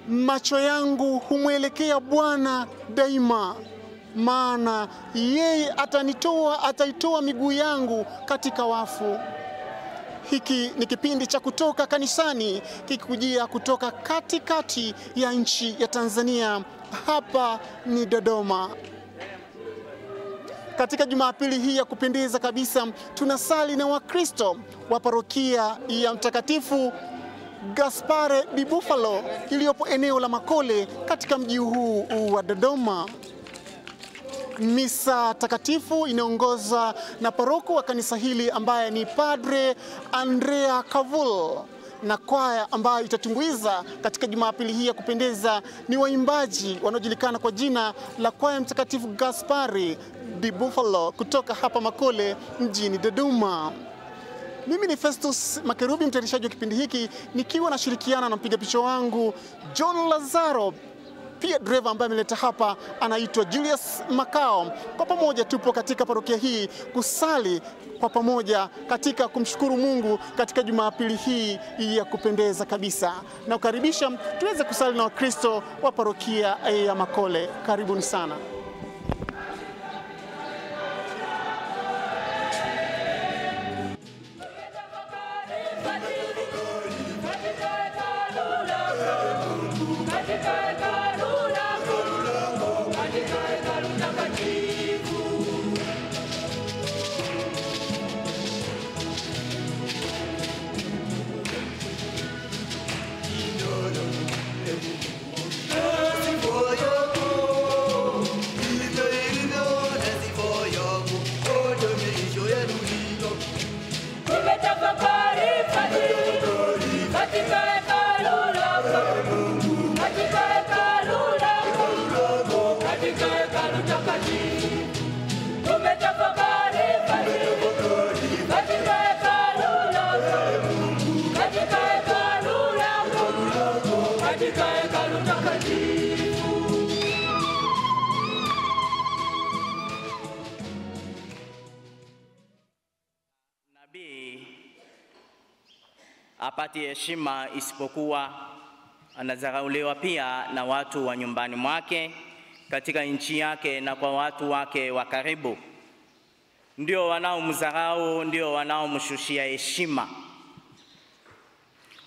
macho yangu humwelekea Bwana daima, maana yeye ataitoa miguu yangu katika wafu. Hiki ni kipindi cha Kutoka Kanisani, kikikujia kutoka katikati ya nchi ya Tanzania. Hapa ni Dodoma. Katika Jumapili hii ya kupendeza kabisa, tunasali na Wakristo wa parokia ya Mtakatifu Gaspare di Bufalo iliyopo eneo la Makole katika mji huu wa Dodoma. Misa takatifu inaongozwa na paroko wa kanisa hili ambaye ni Padre Andrea Cavul, na kwaya ambayo itatumbuiza katika Jumapili hii ya kupendeza ni waimbaji wanaojulikana kwa jina la Kwaya Mtakatifu Gaspare di Bufalo kutoka hapa Makole mjini Dodoma. Mimi ni Festus Makerubi, mtayarishaji wa kipindi hiki, nikiwa nashirikiana na mpiga picha wangu John Lazaro. Pia driver ambaye ameleta hapa anaitwa Julius Makao. Kwa pamoja tupo katika parokia hii kusali kwa pamoja katika kumshukuru Mungu katika Jumapili hii ya kupendeza kabisa. Na kukaribisha tuweze kusali na Wakristo wa parokia ya Makole. Karibuni sana. Nabii apati heshima isipokuwa anadharauliwa pia na watu wa nyumbani mwake, katika nchi yake na kwa watu wake wa karibu. Ndio wanaomdharau, ndio wanaomshushia heshima.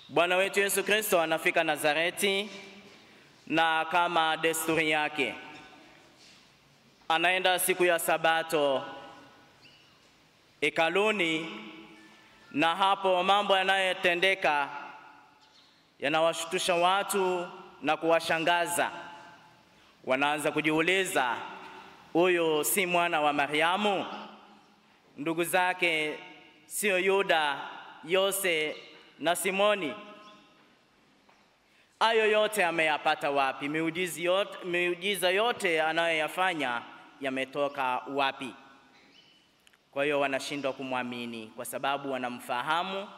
Bwana wetu Yesu Kristo anafika Nazareti, na kama desturi yake anaenda siku ya Sabato hekaluni, na hapo mambo yanayotendeka yanawashutusha watu na kuwashangaza. Wanaanza kujiuliza, huyo si mwana wa Mariamu? Ndugu zake sio Yuda, Yose na Simoni? Hayo yote ameyapata wapi? Miujiza yote anayoyafanya yametoka wapi? Kwa hiyo wanashindwa kumwamini kwa sababu wanamfahamu,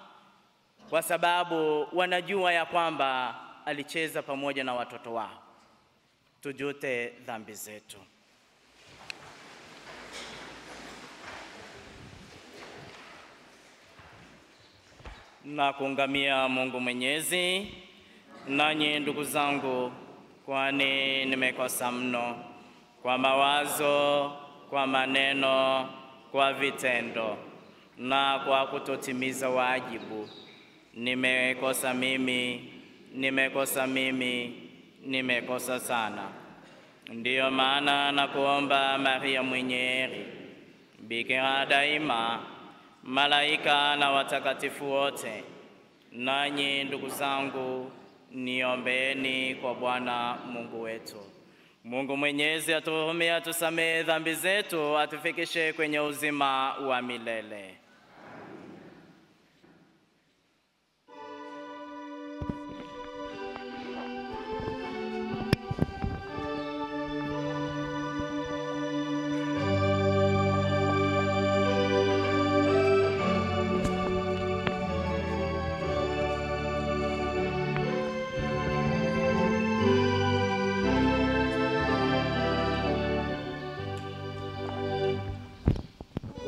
kwa sababu wanajua ya kwamba alicheza pamoja na watoto wao. Tujute dhambi zetu. Na kuungamia Mungu Mwenyezi. Nanyi ndugu zangu, kwani nimekosa mno kwa mawazo, kwa maneno, kwa vitendo na kwa kutotimiza wajibu. Nimekosa sana. Ndiyo maana nakuomba Maria mwenye heri, Bikira daima, malaika na watakatifu wote, nanyi ndugu zangu, niombeeni kwa Bwana Mungu wetu. Mungu Mwenyezi atuhurumie, atusamehe dhambi zetu, atufikishe kwenye uzima wa milele.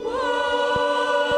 Whoa!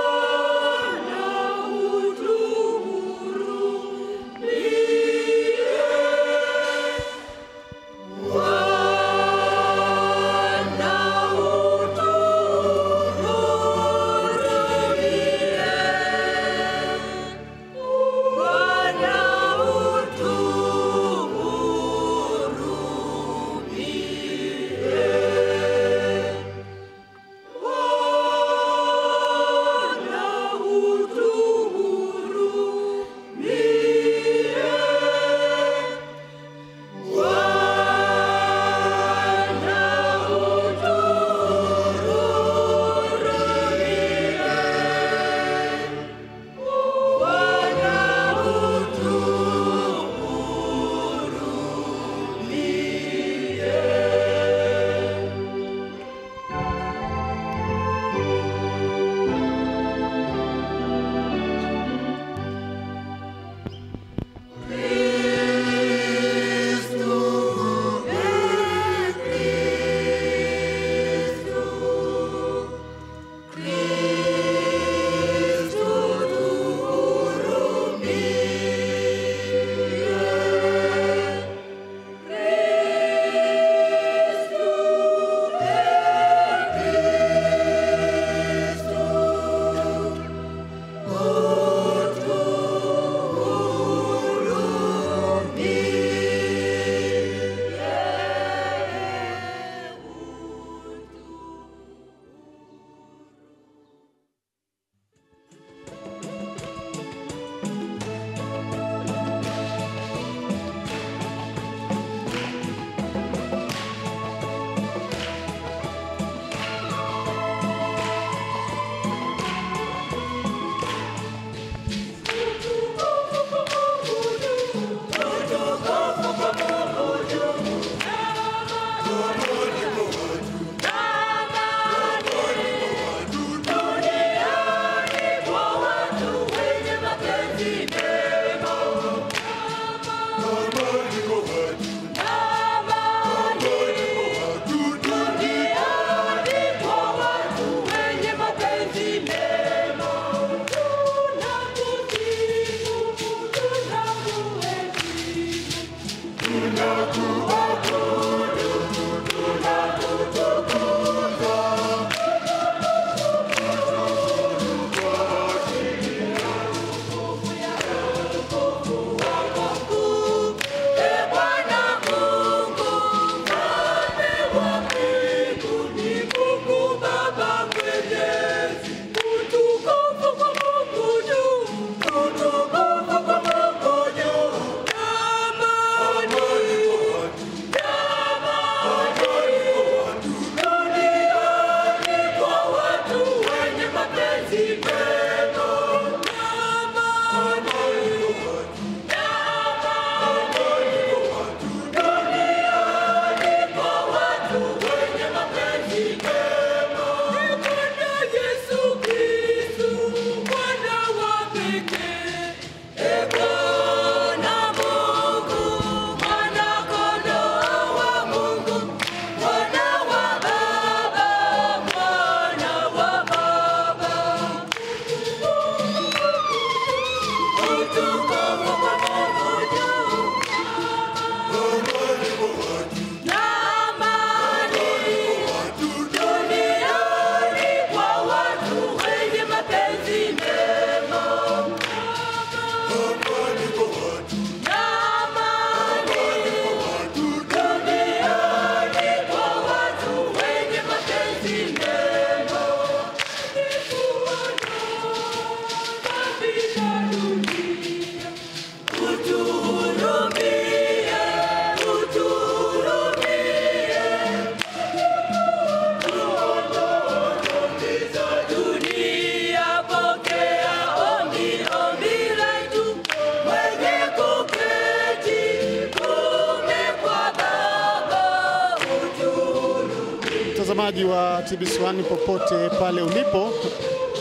Mtazamaji wa TBC1 popote pale ulipo,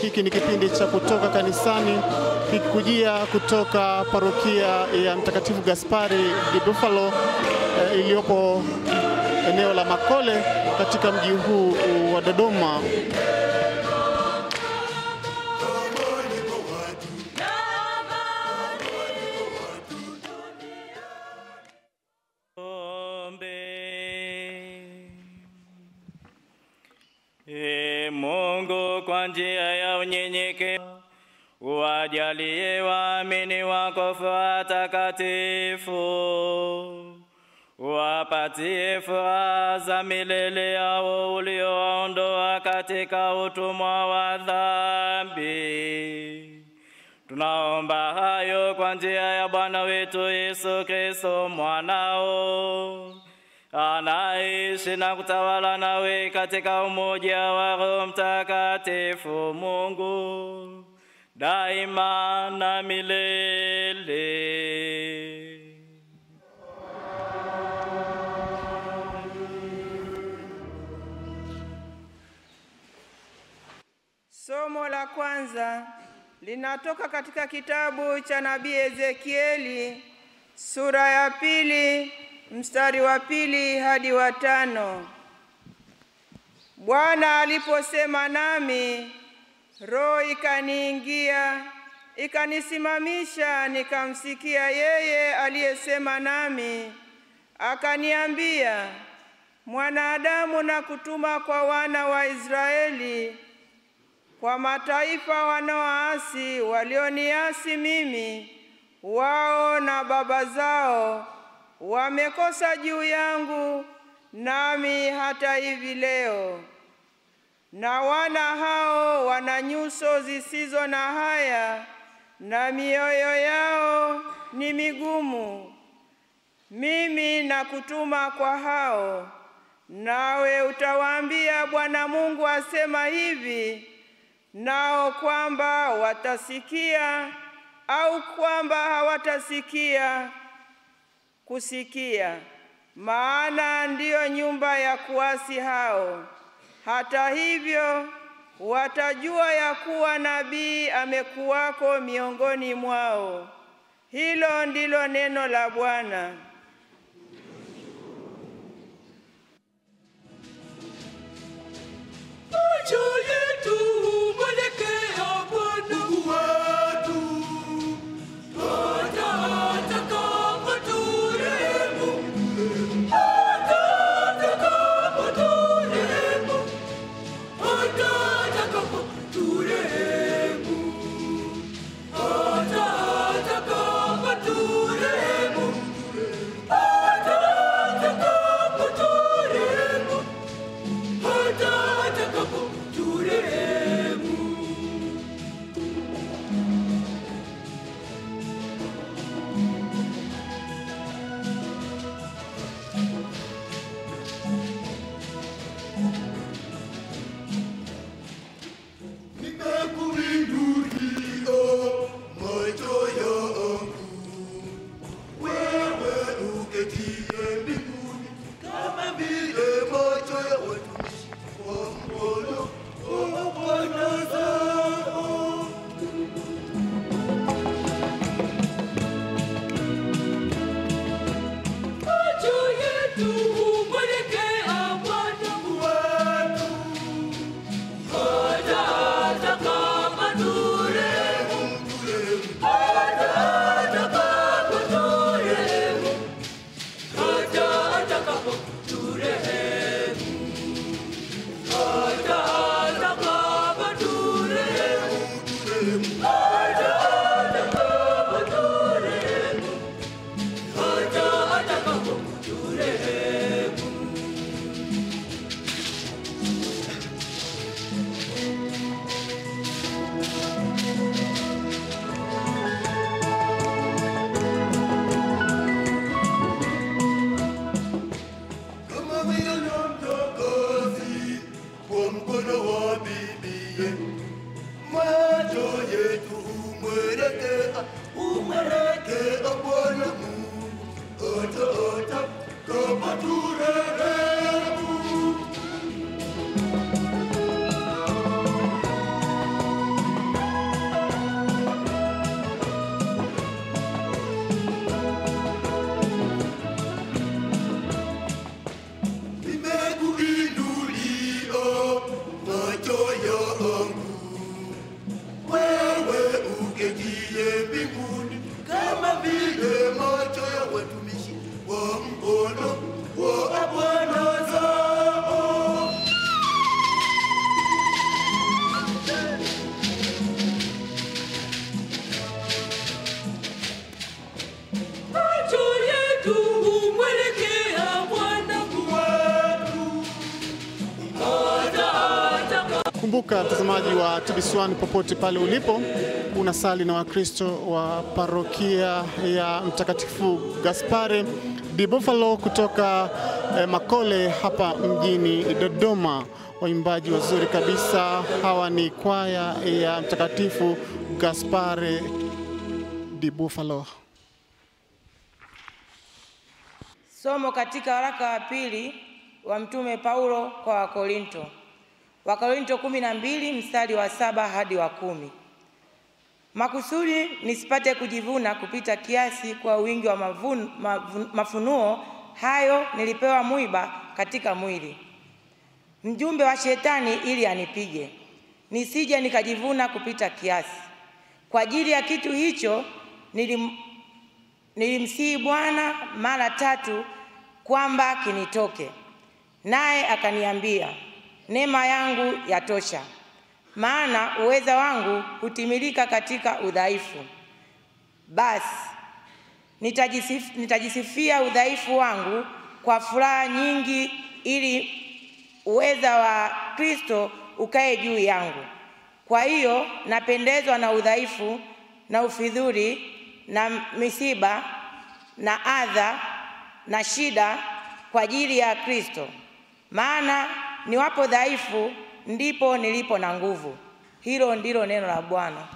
hiki ni kipindi cha kutoka kanisani kikujia kutoka parokia ya Mtakatifu Gaspari di Buffalo iliyopo eneo la Makole katika mji huu wa Dodoma. Mungu kwa njia ya unyenyekevu uwajalie waamini wako furaha takatifu, wapatie furaha za milele yao uliowaondoa katika utumwa wa dhambi. Tunaomba hayo kwa njia ya Bwana wetu Yesu Kristo mwanao, anaishi na kutawala nawe katika umoja wa Roho Mtakatifu Mungu daima na milele. Somo la kwanza linatoka katika kitabu cha nabii Ezekieli sura ya 2 mstari wa 2 hadi wa 5. Bwana aliposema nami, Roho ikaniingia, ikanisimamisha, nikamsikia yeye aliyesema nami, akaniambia, mwanadamu, na kutuma kwa wana wa Israeli, kwa mataifa wanaoasi, walioniasi mimi, wao na baba zao wamekosa juu yangu, nami hata hivi leo. Na wana hao wana nyuso zisizo na haya, na mioyo yao ni migumu. Mimi nakutuma kwa hao, nawe utawaambia, Bwana Mungu asema hivi, nao kwamba watasikia au kwamba hawatasikia kusikia, maana ndiyo nyumba ya kuasi hao. Hata hivyo watajua ya kuwa nabii amekuwako miongoni mwao. Hilo ndilo neno la Bwana. Kumbuka mtazamaji wa TBC1 popote pale ulipo, unasali na Wakristo wa parokia ya Mtakatifu Gaspare di Bufalo kutoka Makole hapa mjini Dodoma. Waimbaji wazuri kabisa, hawa ni kwaya ya Mtakatifu Gaspare di Bufalo. Somo katika waraka wa pili wa Mtume Paulo kwa Wakorinto. Wakorinto 12 mstari wa 7 hadi wa 10. Makusudi nisipate kujivuna kupita kiasi kwa wingi wa mafunuo hayo, nilipewa mwiba katika mwili, mjumbe wa shetani, ili anipige nisije nikajivuna kupita kiasi. Kwa ajili ya kitu hicho nilimsihi Bwana mara 3 kwamba kinitoke, naye akaniambia, neema yangu yatosha, maana uweza wangu hutimilika katika udhaifu. Basi nitajisifia udhaifu wangu kwa furaha nyingi, ili uweza wa Kristo ukae juu yangu. Kwa hiyo napendezwa na udhaifu na ufidhuli na misiba na adha na shida kwa ajili ya Kristo, maana niwapo dhaifu ndipo nilipo na nguvu. Hilo ndilo neno la Bwana.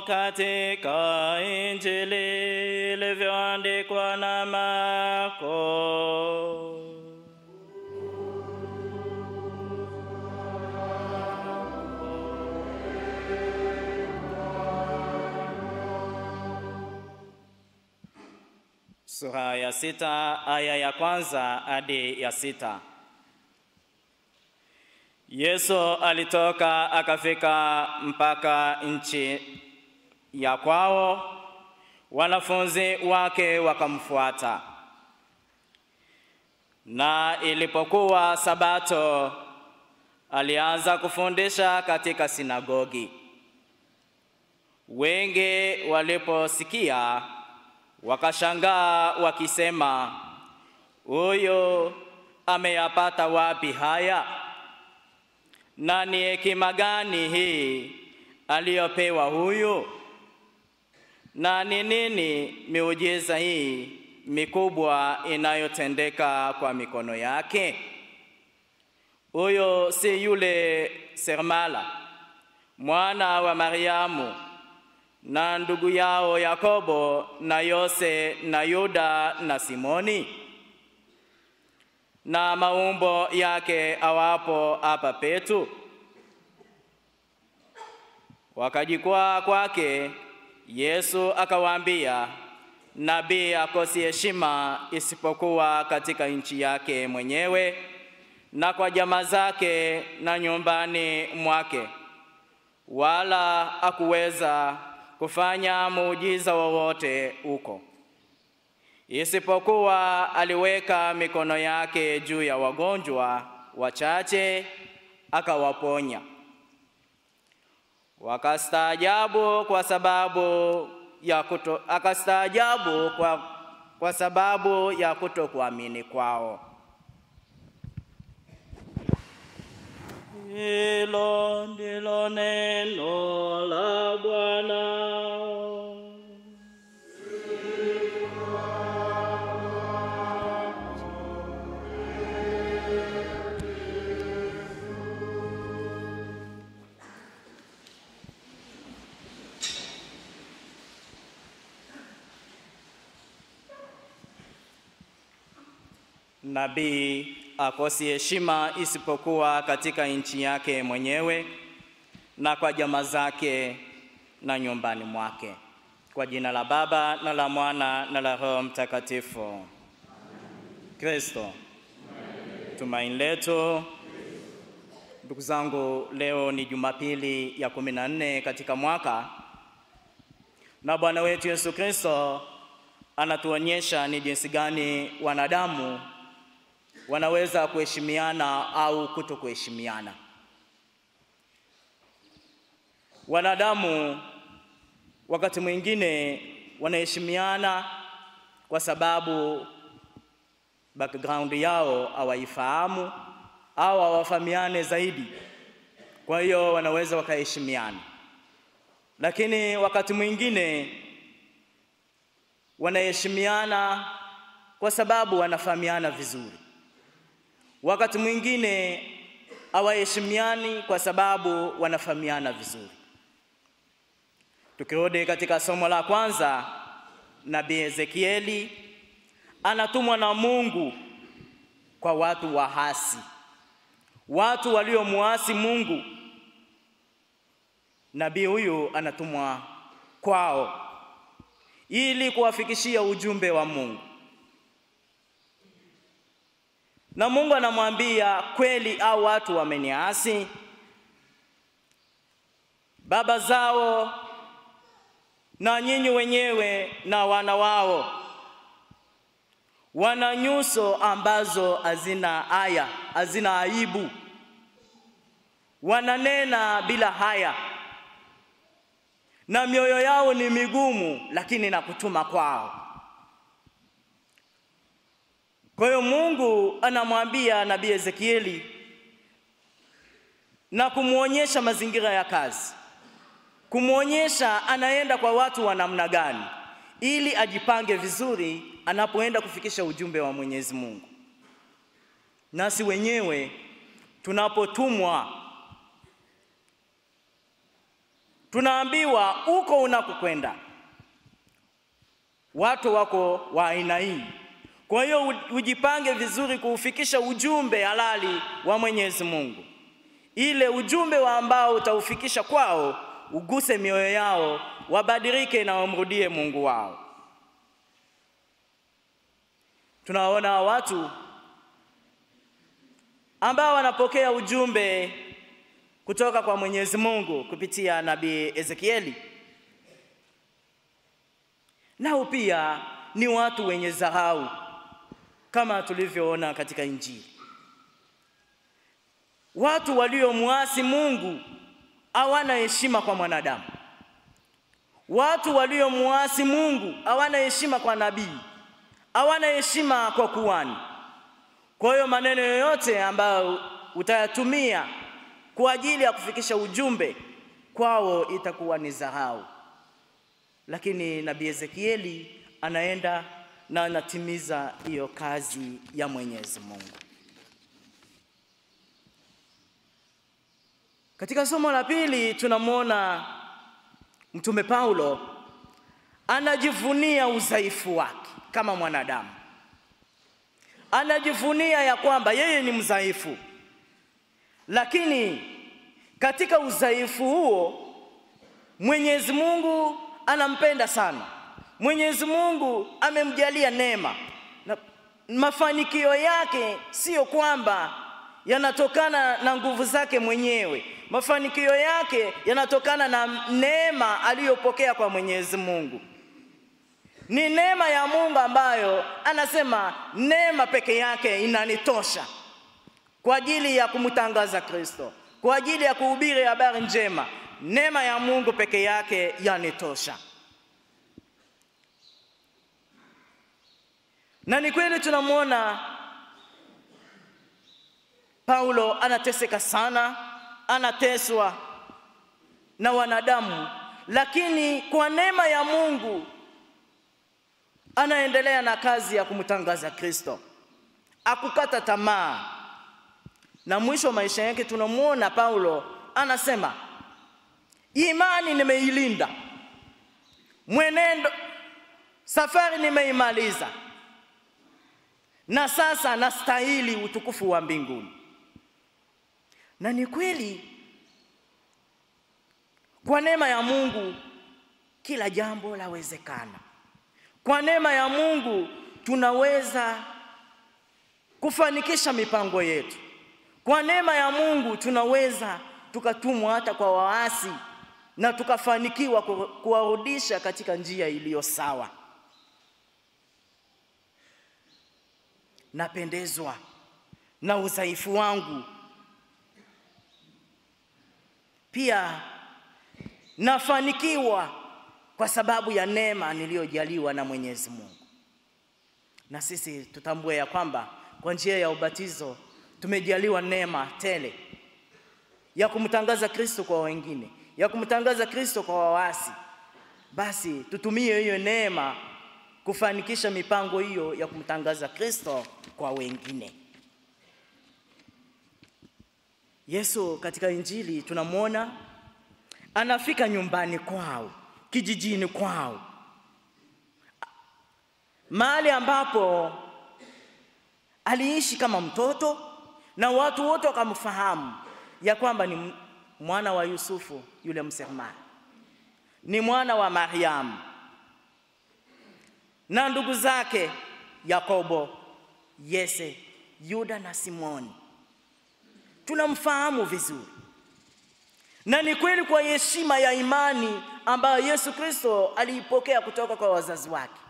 Katika Injili ilivyoandikwa na Marko. Sura ya 6 aya ya 1 hadi ya 6. Yesu alitoka akafika mpaka nchi ya kwao, wanafunzi wake wakamfuata. Na ilipokuwa Sabato, alianza kufundisha katika sinagogi. Wengi waliposikia wakashangaa wakisema, "Huyo ameyapata wapi haya? Na ni hekima gani hii aliyopewa huyu? Na ni nini miujiza hii mikubwa inayotendeka kwa mikono yake? Huyo si yule seremala, mwana wa Mariamu, na ndugu yao Yakobo na Yose na Yuda na Simoni? Na maumbo yake awapo hapa petu?" Wakajikwaa kwake. Yesu akawaambia, "Nabii hakosi heshima isipokuwa katika nchi yake mwenyewe na kwa jamaa zake na nyumbani mwake." Wala hakuweza kufanya muujiza wowote huko, isipokuwa aliweka mikono yake juu ya wagonjwa wachache akawaponya. Wakastaajabu kwa sababu ya kutokuamini kwao. Hilo ndilo neno la Bwana. Nabii hakosi heshima isipokuwa katika nchi yake mwenyewe na kwa jamaa zake na nyumbani mwake. Kwa jina la Baba na la Mwana na la Roho Mtakatifu. Kristo tumaini letu. Ndugu zangu, leo ni Jumapili ya 14 katika mwaka, na Bwana wetu Yesu Kristo anatuonyesha ni jinsi gani wanadamu wanaweza kuheshimiana au kutokuheshimiana. Wanadamu wakati mwingine wanaheshimiana kwa sababu background yao hawaifahamu au hawafahamiane zaidi, kwa hiyo wanaweza wakaheshimiana. Lakini wakati mwingine wanaheshimiana kwa sababu wanafahamiana vizuri. Wakati mwingine hawaheshimiani kwa sababu wanafahamiana vizuri. Tukirudi katika somo la kwanza, Nabii Ezekieli anatumwa na Mungu kwa watu wahasi, watu waliomuasi Mungu. Nabii huyu anatumwa kwao ili kuwafikishia ujumbe wa Mungu. Na Mungu anamwambia, kweli hao watu wameniasi. Baba zao na nyinyi wenyewe na wana wao wana nyuso ambazo hazina haya, hazina aibu. Wananena bila haya, na mioyo yao ni migumu, lakini nakutuma kwao. Kwa hiyo Mungu anamwambia Nabii Ezekieli na kumuonyesha mazingira ya kazi, kumuonyesha anaenda kwa watu wa namna gani, ili ajipange vizuri anapoenda kufikisha ujumbe wa Mwenyezi Mungu. Nasi wenyewe tunapotumwa tunaambiwa uko unakokwenda watu wako wa aina hii. Kwa hiyo ujipange vizuri kuufikisha ujumbe halali wa Mwenyezi Mungu. Ile ujumbe wa ambao utaufikisha kwao uguse mioyo yao, wabadilike na wamrudie Mungu wao. Tunaona watu ambao wanapokea ujumbe kutoka kwa Mwenyezi Mungu kupitia Nabii Ezekieli. nao pia ni watu wenye dharau, kama tulivyoona katika Injili. Watu waliomuasi Mungu hawana heshima kwa mwanadamu. Watu waliomuasi Mungu hawana heshima kwa nabii, hawana heshima kwa kuhani. Kwa hiyo maneno yoyote ambayo utayatumia kwa ajili ya kufikisha ujumbe kwao itakuwa ni dharau. Lakini nabii Ezekieli anaenda na anatimiza hiyo kazi ya Mwenyezi Mungu. Katika somo la pili tunamwona Mtume Paulo anajivunia udhaifu wake kama mwanadamu. Anajivunia ya kwamba yeye ni mdhaifu, lakini katika udhaifu huo Mwenyezi Mungu anampenda sana. Mwenyezi Mungu amemjalia neema, na mafanikio yake sio kwamba yanatokana na nguvu zake mwenyewe. Mafanikio yake yanatokana na neema aliyopokea kwa Mwenyezi Mungu. Ni neema ya Mungu ambayo anasema neema peke yake inanitosha kwa ajili ya kumtangaza Kristo, kwa ajili ya kuhubiri habari njema. Neema ya Mungu peke yake yanitosha. Na ni kweli tunamwona Paulo anateseka sana, anateswa na wanadamu, lakini kwa neema ya Mungu anaendelea na kazi ya kumtangaza Kristo. Hakukata tamaa. Na mwisho wa maisha yake tunamwona Paulo anasema, imani nimeilinda, mwenendo safari nimeimaliza, na sasa nastahili utukufu wa mbinguni. Na ni kweli, kwa neema ya Mungu kila jambo lawezekana. Kwa neema ya Mungu tunaweza kufanikisha mipango yetu. Kwa neema ya Mungu tunaweza tukatumwa hata kwa waasi na tukafanikiwa kuwarudisha katika njia iliyo sawa. Napendezwa na udhaifu wangu. Pia nafanikiwa kwa sababu ya neema niliyojaliwa na Mwenyezi Mungu. Na sisi tutambue ya kwamba kwa njia ya ubatizo tumejaliwa neema tele ya kumtangaza Kristo kwa wengine, ya kumtangaza Kristo kwa waasi. Basi tutumie hiyo neema kufanikisha mipango hiyo ya kumtangaza Kristo kwa wengine. Yesu katika Injili tunamwona anafika nyumbani kwao, kijijini kwao, mahali ambapo aliishi kama mtoto, na watu wote wakamfahamu ya kwamba ni mwana wa Yusufu yule mseremala, ni mwana wa Mariamu, na ndugu zake Yakobo, Yese, Yuda na Simoni. Tunamfahamu vizuri. Na ni kweli kwa heshima ya imani ambayo Yesu Kristo aliipokea kutoka kwa wazazi wake,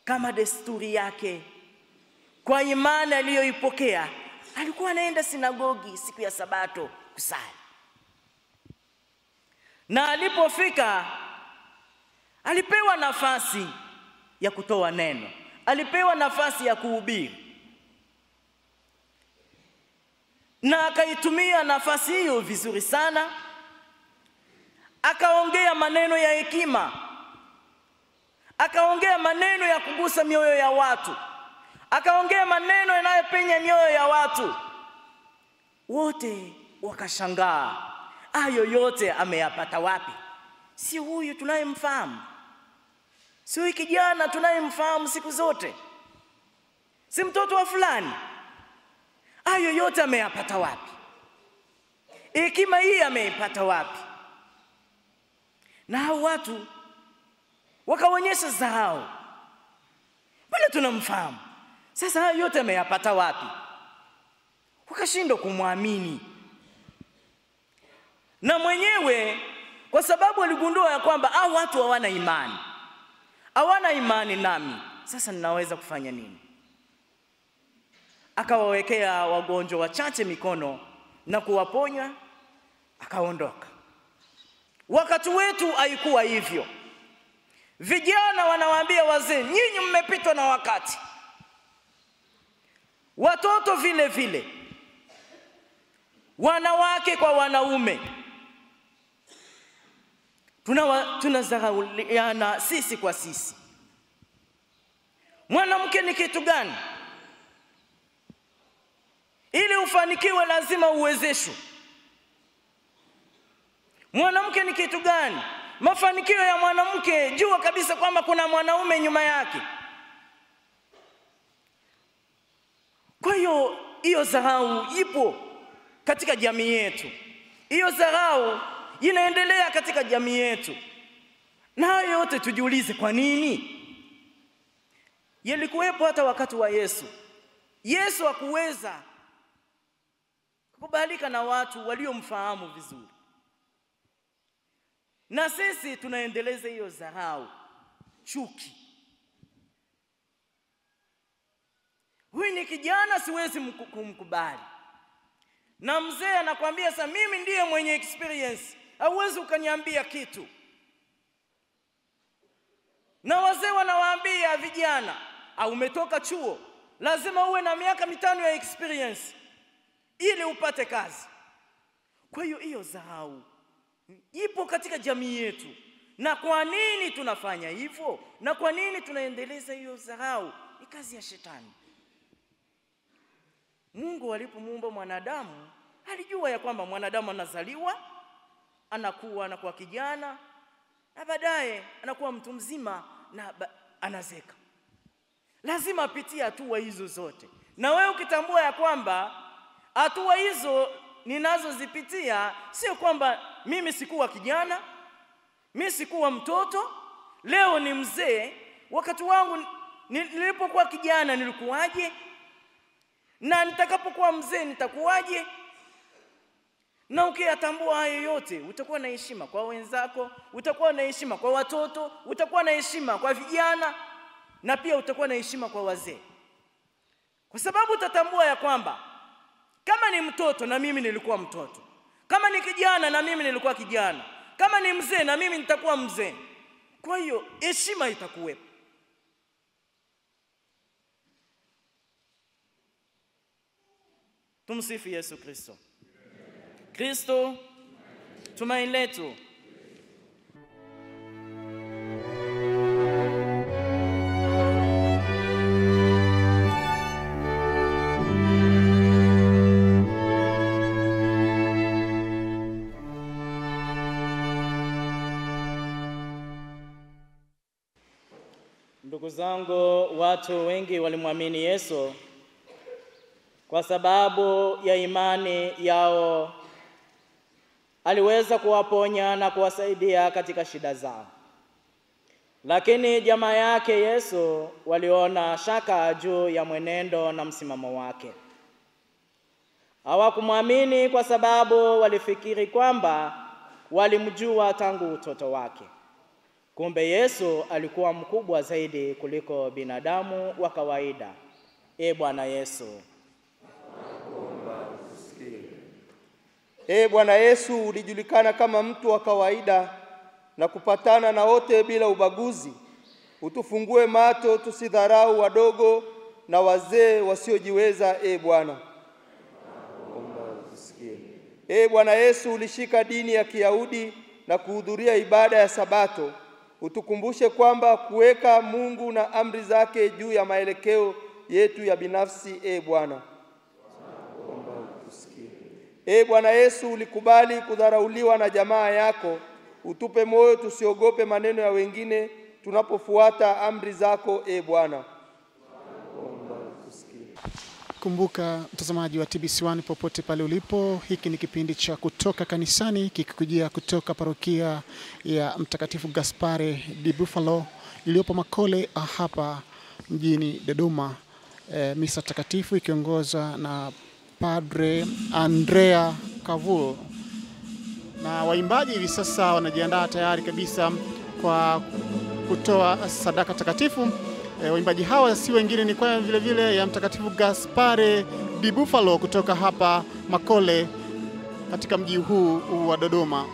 kama desturi yake, kwa imani aliyoipokea, alikuwa anaenda sinagogi siku ya Sabato kusali. Na alipofika alipewa nafasi ya kutoa neno, alipewa nafasi ya kuhubiri, na akaitumia nafasi hiyo vizuri sana. Akaongea maneno ya hekima, akaongea maneno ya kugusa mioyo ya watu, akaongea maneno yanayopenya mioyo ya watu. Wote wakashangaa, hayo yote ameyapata wapi? Si huyu tunayemfahamu? Si huyu kijana tunayemfahamu siku zote? Si mtoto wa fulani? Hayo yote ameyapata wapi? Hekima hii ameipata wapi? Na hao watu wakaonyesha zao, bali tunamfahamu. Sasa hayo yote ameyapata wapi? Wakashindwa kumwamini. Na mwenyewe kwa sababu aligundua ya kwamba hao watu hawana imani hawana imani nami, sasa ninaweza kufanya nini? Akawawekea wagonjwa wachache mikono na kuwaponya, akaondoka. Wakati wetu haikuwa hivyo. Vijana wanawaambia wazee, nyinyi mmepitwa na wakati. Watoto vile vile, wanawake kwa wanaume, tunazarauliana sisi kwa sisi. Mwanamke ni kitu gani? Ili ufanikiwe lazima uwezeshwe. Mwanamke ni kitu gani? Mafanikio ya mwanamke, jua kabisa kwamba kuna mwanaume nyuma yake. Kwa hiyo dharau ipo katika jamii yetu. Hiyo dharau inaendelea katika jamii yetu. Na hayo yote tujiulize, kwa nini? Yalikuwepo hata wakati wa Yesu. Yesu hakuweza kukubalika na watu waliomfahamu vizuri. Na sisi tunaendeleza hiyo dharau, chuki. Huyu ni kijana, siwezi kumkubali. Na mzee anakuambia, sasa mimi ndiye mwenye experience, hauwezi ukaniambia kitu. Na wazee wanawaambia vijana, au umetoka chuo, lazima uwe na miaka 5 ya experience ili upate kazi. Kwa hiyo dharau ipo katika jamii yetu. Na kwa nini tunafanya hivyo? Na kwa nini tunaendeleza hiyo dharau? Ni kazi ya shetani. Mungu alipomuumba mwanadamu, alijua ya kwamba mwanadamu anazaliwa, anakuwa kijana, na baadaye anakuwa mtu mzima na anazeka. Lazima apitie hatua hizo zote. Na wewe ukitambua ya kwamba hatua hizo ninazozipitia, sio kwamba mimi sikuwa kijana, mimi sikuwa mtoto, leo ni mzee, wakati wangu nilipokuwa kijana nilikuwaje, na nitakapokuwa mzee nitakuwaje? Na ukiyatambua hayo yote, utakuwa na heshima kwa wenzako, utakuwa na heshima kwa watoto, utakuwa na heshima kwa vijana, na pia utakuwa na heshima kwa wazee. Kwa sababu utatambua ya kwamba kama ni mtoto na mimi nilikuwa mtoto, kama ni kijana na mimi nilikuwa kijana, kama ni mzee na mimi nitakuwa mzee. Kwa hiyo heshima itakuwepo. Tumsifu Yesu Kristo. Kristo tumaini letu. Ndugu zangu, watu wengi walimwamini Yesu kwa sababu ya imani yao. Aliweza kuwaponya na kuwasaidia katika shida zao. Lakini jamaa yake Yesu waliona shaka juu ya mwenendo na msimamo wake. Hawakumwamini kwa sababu walifikiri kwamba walimjua tangu utoto wake. Kumbe Yesu alikuwa mkubwa zaidi kuliko binadamu wa kawaida. Bwana Yesu. Bwana Yesu, ulijulikana kama mtu wa kawaida na kupatana na wote bila ubaguzi. Utufungue macho tusidharau wadogo na wazee wasiojiweza. Bwana. Bwana Yesu, ulishika dini ya Kiyahudi na kuhudhuria ibada ya Sabato. Utukumbushe kwamba kuweka Mungu na amri zake juu ya maelekeo yetu ya binafsi. Bwana. Bwana Yesu, ulikubali kudharauliwa na jamaa yako. Utupe moyo tusiogope maneno ya wengine tunapofuata amri zako. Bwana. Kumbuka mtazamaji wa TBC1 popote pale ulipo, hiki ni kipindi cha Kutoka Kanisani kikikujia kutoka parokia ya Mtakatifu Gaspare di Buffalo iliyopo Makole hapa mjini Dodoma. Misa takatifu ikiongozwa na Padre Andrea Cavul, na waimbaji hivi sasa wanajiandaa tayari kabisa kwa kutoa sadaka takatifu. Waimbaji hawa si wengine ni kwaya vile vile ya Mtakatifu Gaspare di Bufalo kutoka hapa Makole katika mji huu wa Dodoma.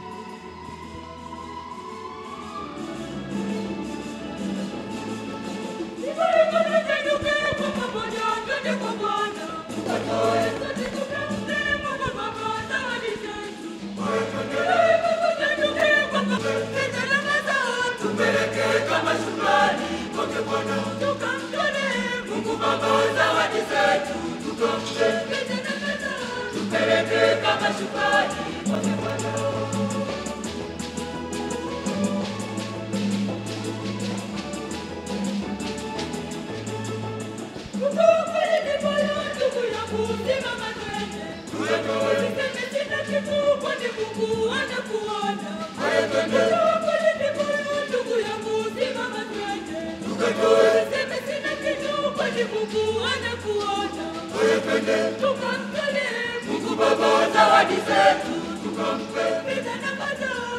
Mungu Baba zawadi zetu tukampe,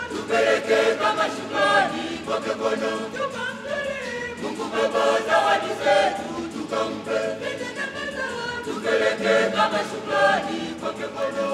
tupeleke kama shukrani kwake Bwana. Mungu Baba zawadi zetu tukampe, tupeleke kama shukrani kwake Bwana.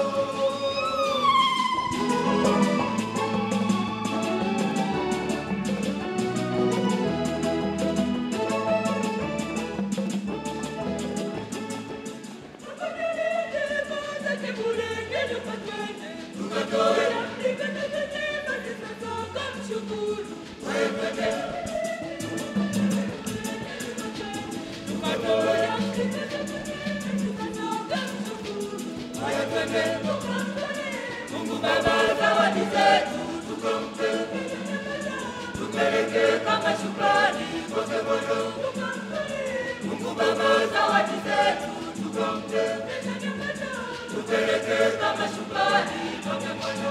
Mungu Baba zawadi zetu tukampe, tupeleke kama shukrani kwake Bwana. Mungu Baba zawadi zetu tukampe, tupeleke kama shukrani kwake Bwana.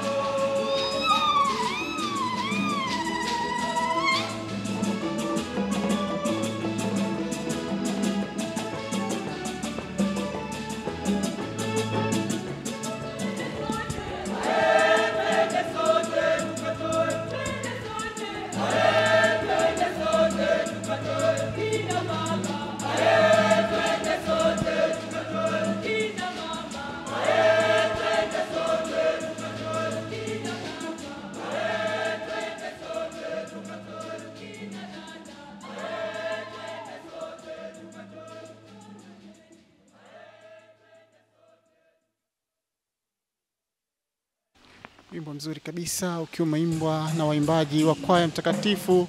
Wimbo mzuri kabisa ukiwa umeimbwa na waimbaji wa kwaya Mtakatifu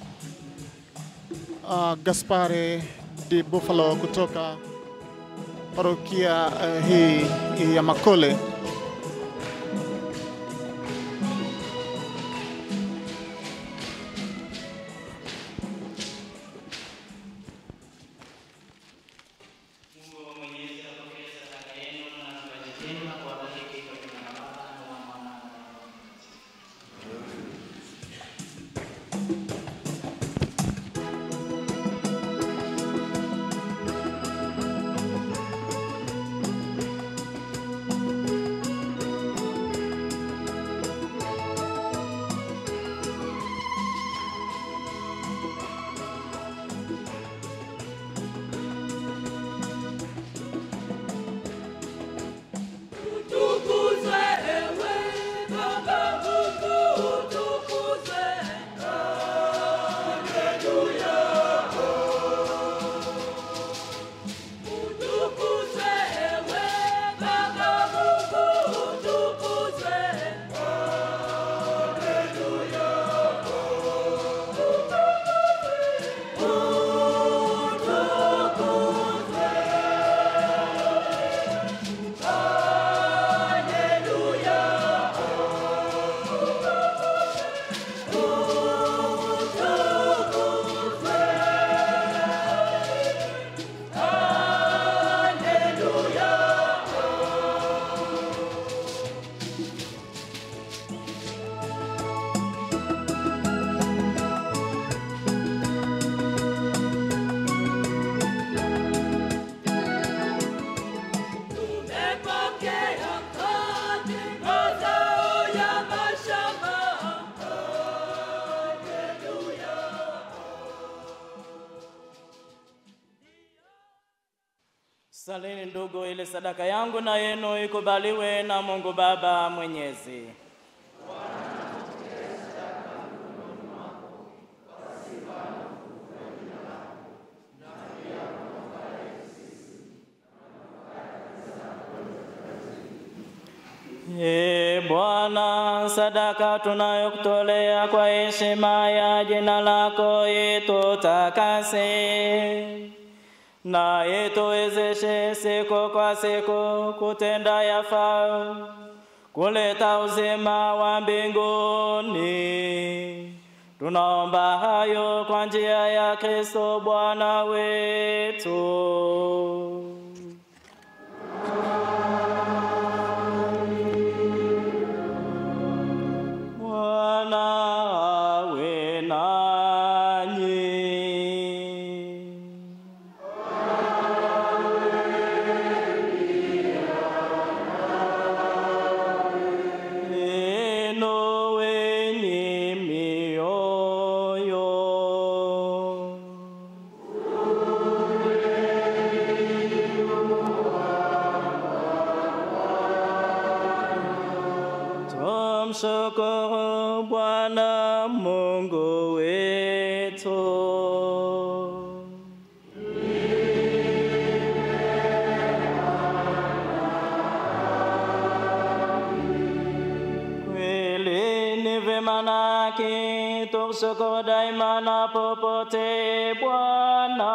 Gaspare di Bufalo kutoka parokia hii ya Makole. Salini ndugu, ili sadaka yangu na yenu ikubaliwe na Mungu Baba Mwenyezi. Bwana, sadaka tunayokutolea kwa heshima ya jina lako itutakase, na ituwezeshe siku kwa siku kutenda yafaa, kuleta uzima wa mbinguni. Tunaomba hayo kwa njia ya Kristo Bwana wetu. Tumshukuru Bwana Mungu wetu. Kweli ni vema na haki tukushukuru daima na popote Bwana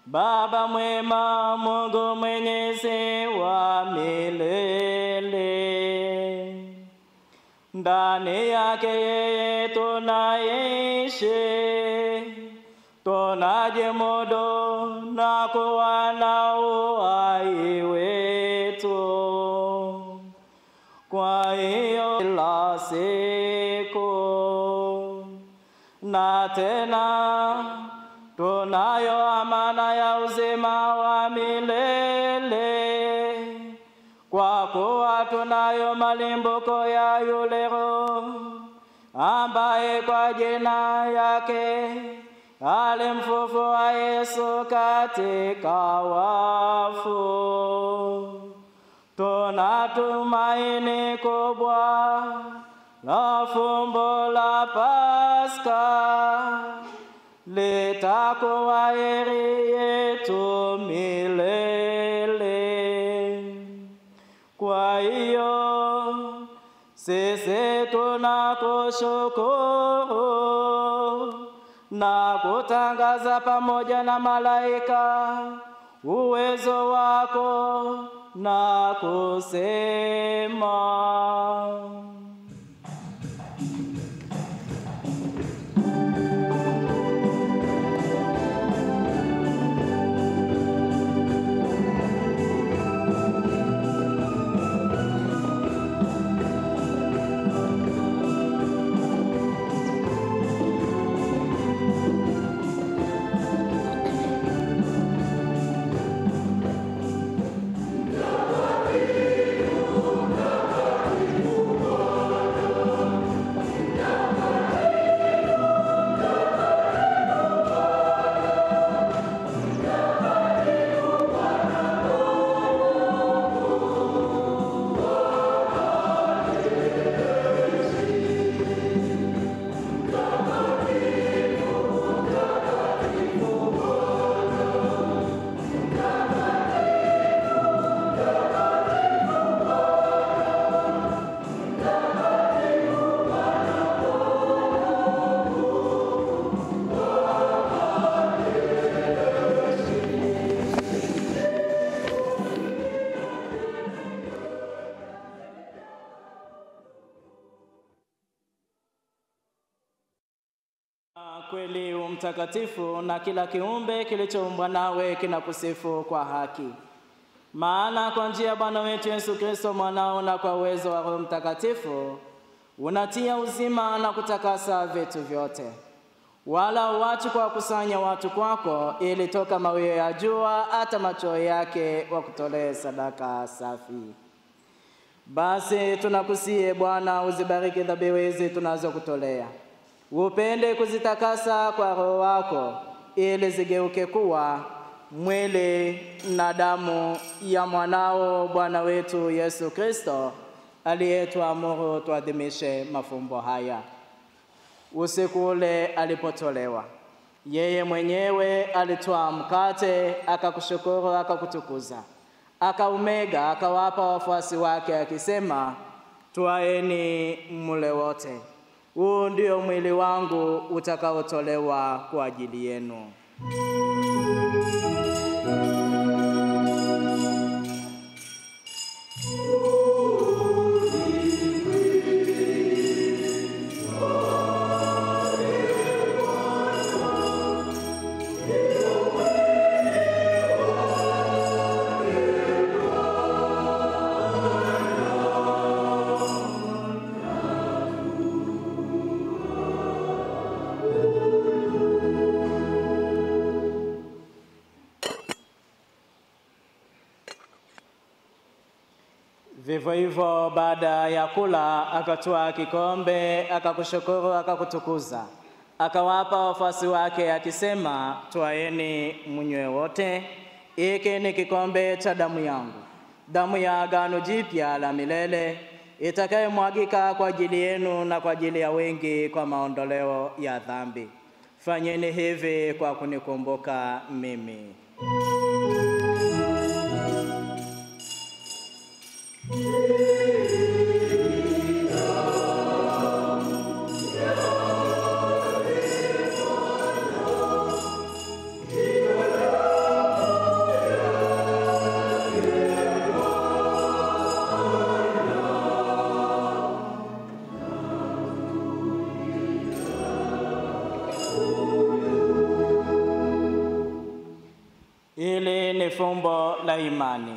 Baba mwema, Mungu mwenyezi wa milele. Ndani yake yeye tunaishi, tunajimudu na kuwa na uhai wetu. Kwa hiyo kila siku na tena tunayo amana ya uzima wa milele, kwa kuwa tunayo malimbuko ya yule Roho ambaye kwa jina yake alimfufua Yesu katika wafu. Tunatumaini kubwa la fumbo la Pasaka, litakuwa heri yetu milele. Kwa hiyo sisi tunakushukuru na kutangaza pamoja na malaika uwezo wako na kusema: kweli mtakatifu, na kila kiumbe kilichoumbwa nawe kinakusifu kwa haki. Maana kwa njia ya Bwana wetu Yesu Kristo mwanao, na kwa uwezo wa Roho Mtakatifu, unatia uzima na kutakasa vitu vyote. Wala uachi kwa kusanya watu kwako, ili toka mawio ya jua hata macho yake wakutolee sadaka safi. Basi tunakusihi Bwana, uzibariki dhabihu hizi tunazokutolea. Upende kuzitakasa kwa Roho wako, ili zigeuke kuwa mwili na damu ya mwanao Bwana wetu Yesu Kristo, aliyetuamuru tuadhimishe mafumbo haya. Usiku ule alipotolewa, yeye mwenyewe alitwaa mkate, akakushukuru, akakutukuza, akaumega, akawapa wafuasi wake akisema, twaeni mle wote. Huu ndio mwili wangu utakaotolewa kwa ajili yenu. Vivyo hivyo baada ya kula, akatwaa kikombe, akakushukuru, akakutukuza, akawapa wafuasi wake akisema, twaeni mnywe wote. Hiki ni kikombe cha damu yangu, damu ya agano jipya la milele, itakayomwagika kwa ajili yenu na kwa ajili ya wengi kwa maondoleo ya dhambi. Fanyeni hivi kwa kunikumbuka mimi. Hili ni fumbo la imani.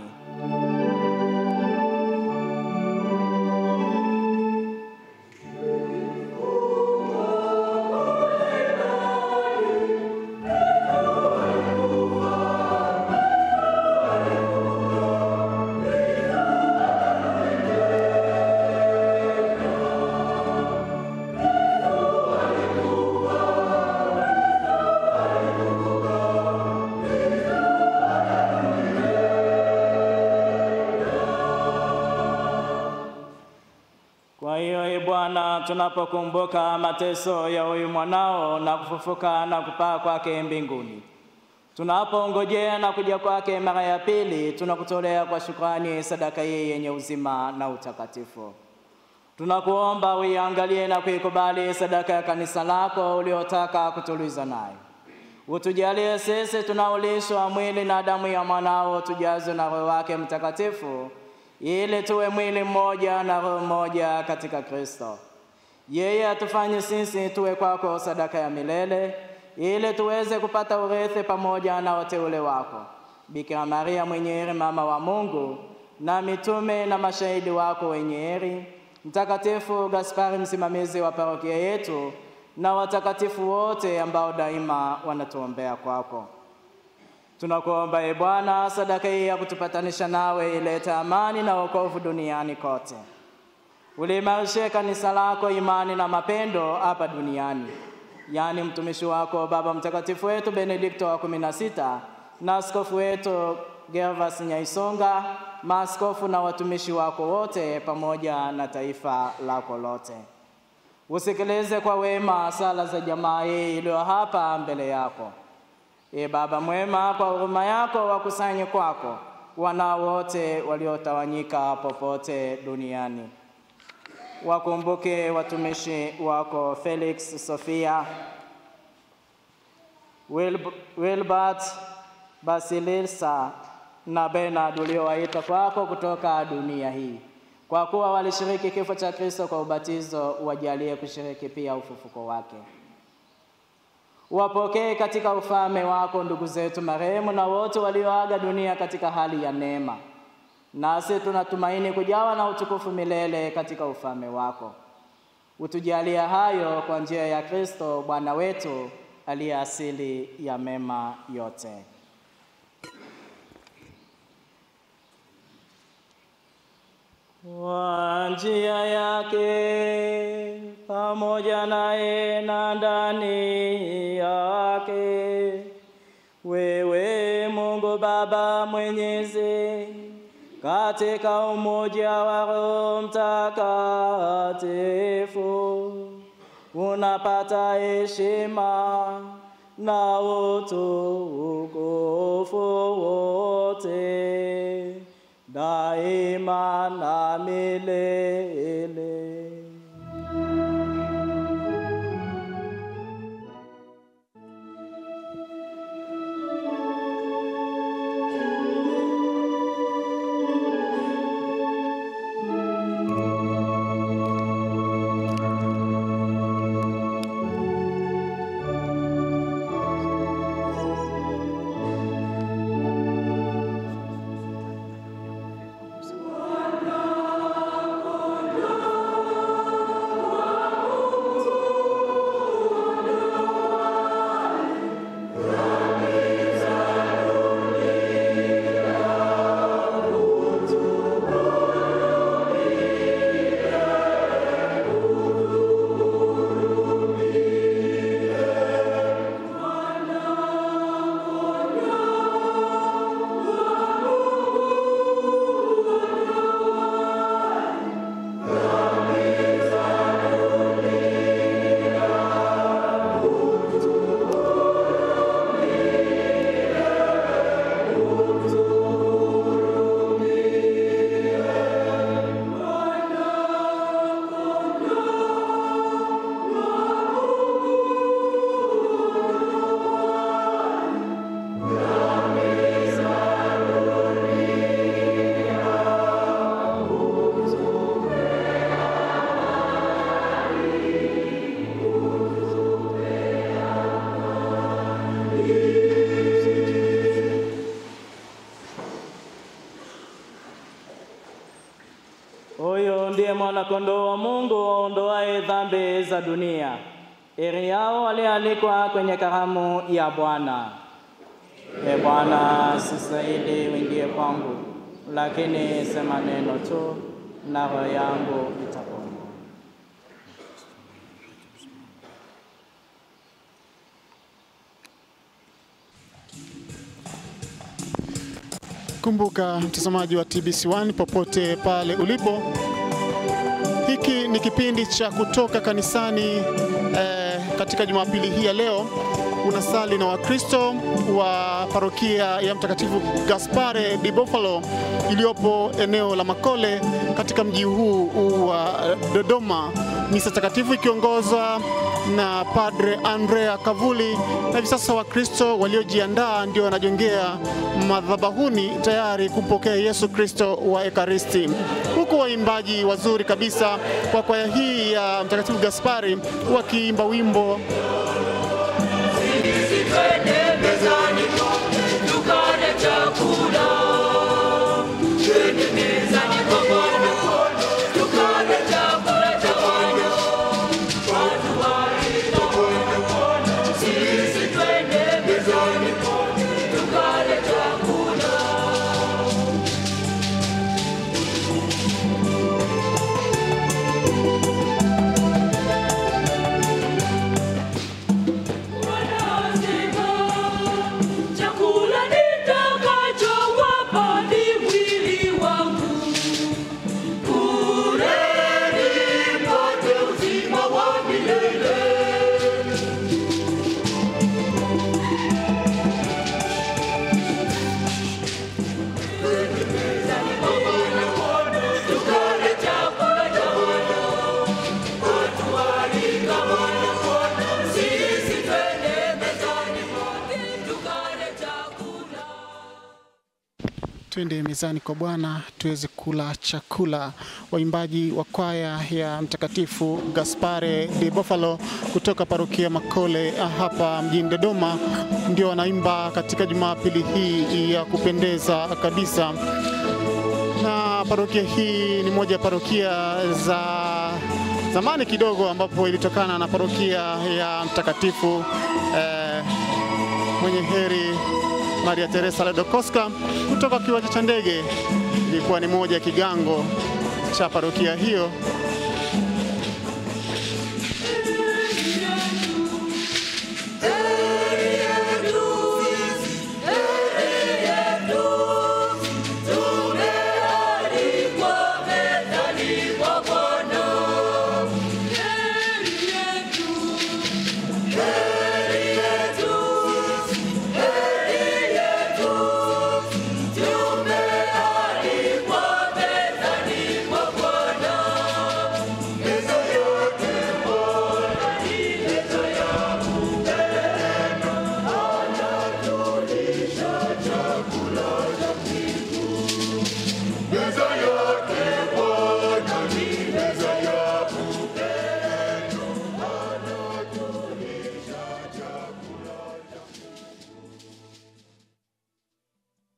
Bwana, tunapokumbuka mateso ya huyu mwanao na kufufuka na kupaa kwake mbinguni, tunapongojea na kuja kwake mara ya pili, tunakutolea kwa shukrani sadaka hii yenye uzima na utakatifu. Tunakuomba uiangalie na kuikubali sadaka ya kanisa lako uliotaka kutuliza nayo. Utujalie sisi tunaolishwa mwili na damu ya mwanao, tujazwe na Roho wake Mtakatifu, ili tuwe mwili mmoja na roho moja katika Kristo. Yeye atufanye sisi tuwe kwako sadaka ya milele, ili tuweze kupata urithi pamoja na wateule wako, Bikira Maria mwenye heri, mama wa Mungu, na mitume na mashahidi wako wenye heri, Mtakatifu Gaspari msimamizi wa parokia yetu, na watakatifu wote ambao daima wanatuombea kwako. Tunakuomba Bwana, sadaka hii ya kutupatanisha nawe ilete amani na wokovu duniani kote. Uliimarishe kanisa lako imani na mapendo hapa duniani, yaani mtumishi wako Baba Mtakatifu wetu Benedikto wa 16 na askofu wetu Gervas Nyaisonga, maaskofu na watumishi wako wote, pamoja na taifa lako lote. Usikilize kwa wema sala za jamaa hii iliyo hapa mbele yako. Baba mwema, kwa huruma yako wakusanye kwako wanao wote waliotawanyika popote duniani. Wakumbuke watumishi wako Felix, Sofia, Wilbert, Basilisa na Bernard uliowaita kwako kutoka dunia hii. Kwa kuwa walishiriki kifo cha Kristo kwa ubatizo, wajalie kushiriki pia ufufuko wake. Wapokee katika ufalme wako ndugu zetu marehemu na wote walioaga dunia katika hali ya neema. Nasi tunatumaini kujawa na utukufu milele katika ufalme wako. Utujalia hayo kwa njia ya Kristo Bwana wetu, aliye asili ya mema yote. Kwa njia yake, pamoja naye na ndani yake, wewe Baba Mwenyezi, katika umoja wa Roho Mtakatifu, unapata heshima na utukufu wote daima na milele. Mwana-kondoo wa Mungu aondoaye dhambi za dunia. Heri yao walioalikwa kwenye karamu ya Bwana. Bwana, sistahili uingie kwangu, lakini sema neno tu na roho yangu itapona. Kumbuka mtazamaji wa TBC1 popote pale ulipo, hiki ni kipindi cha kutoka kanisani. Katika Jumapili hii ya leo unasali na Wakristo wa parokia ya Mtakatifu Gaspare di Bufalo iliyopo eneo la Makole katika mji huu wa Dodoma. Misa takatifu ikiongozwa na Padre Andrea Kavuli, na hivi sasa Wakristo waliojiandaa ndio wanajongea madhabahuni tayari kupokea Yesu Kristo wa Ekaristi, huku waimbaji wazuri kabisa kwa kwaya hii ya Mtakatifu Gaspari wakiimba wimbo twende mezani kwa Bwana tuweze kula chakula. Waimbaji wa kwaya ya Mtakatifu Gaspare di Bufalo kutoka parokia Makole hapa mjini Dodoma ndio wanaimba katika Jumapili hii ya kupendeza kabisa. Na parokia hii ni moja ya parokia za zamani kidogo, ambapo ilitokana na parokia ya Mtakatifu mwenye heri Maria Teresa Ladokoska kutoka kiwanja cha ndege. Ilikuwa ni moja ya kigango cha parokia hiyo. Heri yetu, heri yetu.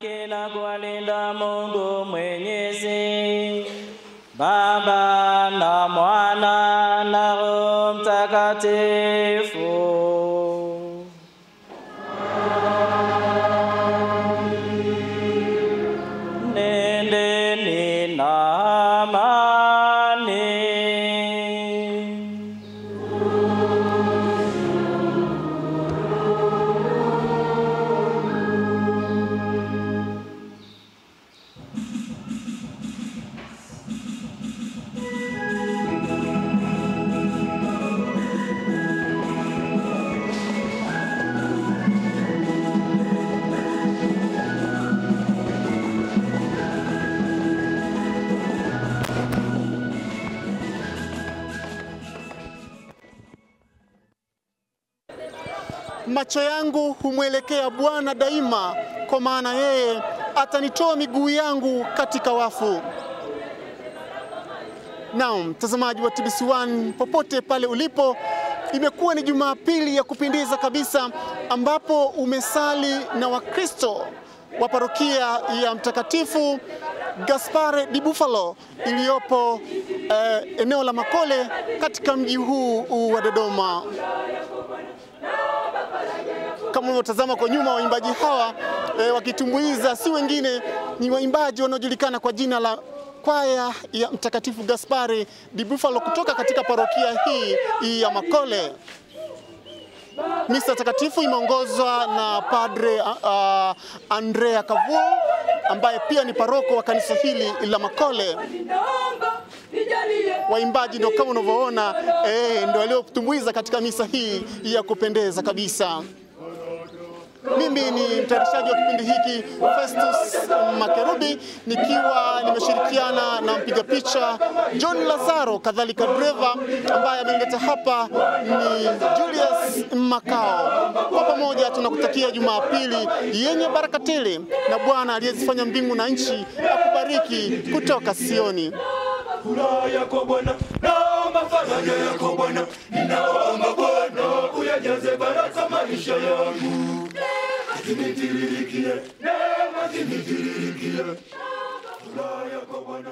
Kila kuwalinda Mungu Mwenyezi, Baba na Mwana na Roho Mtakatifu. Nendeni na amani. Macho yangu humwelekea Bwana daima, kwa maana yeye atanitoa miguu yangu katika wafu. Naam, mtazamaji wa TBC1 popote pale ulipo, imekuwa ni Jumapili ya kupendeza kabisa ambapo umesali na Wakristo wa parokia ya Mtakatifu Gaspare di Bufalo iliyopo eneo la Makole katika mji huu wa Dodoma. Kama unavyotazama kwa nyuma, waimbaji hawa wakitumbuiza si wengine ni waimbaji wanaojulikana kwa jina la kwaya ya Mtakatifu Gaspare di Bufalo kutoka katika parokia hii ya Makole. Misa takatifu imeongozwa na Padre Andrea Cavul ambaye pia ni paroko wa kanisa hili la Makole. Waimbaji ndio kama unavyoona ndio waliotumbuiza katika misa hii ya kupendeza kabisa. Mimi ni mtayarishaji wa kipindi hiki Festus Makerubi, nikiwa nimeshirikiana na mpiga picha John Lazaro, kadhalika dereva ambaye ameleta hapa ni Julius Makao. Kwa pamoja tunakutakia Jumapili yenye baraka tele, na Bwana aliyezifanya mbingu na nchi akubariki kutoka Sioni. Furaha yako Bwana, naomba faraja yako Bwana, ninaomba Bwana uyajaze baraka maisha yangu. Neema zinitirikie, furaha yako Bwana.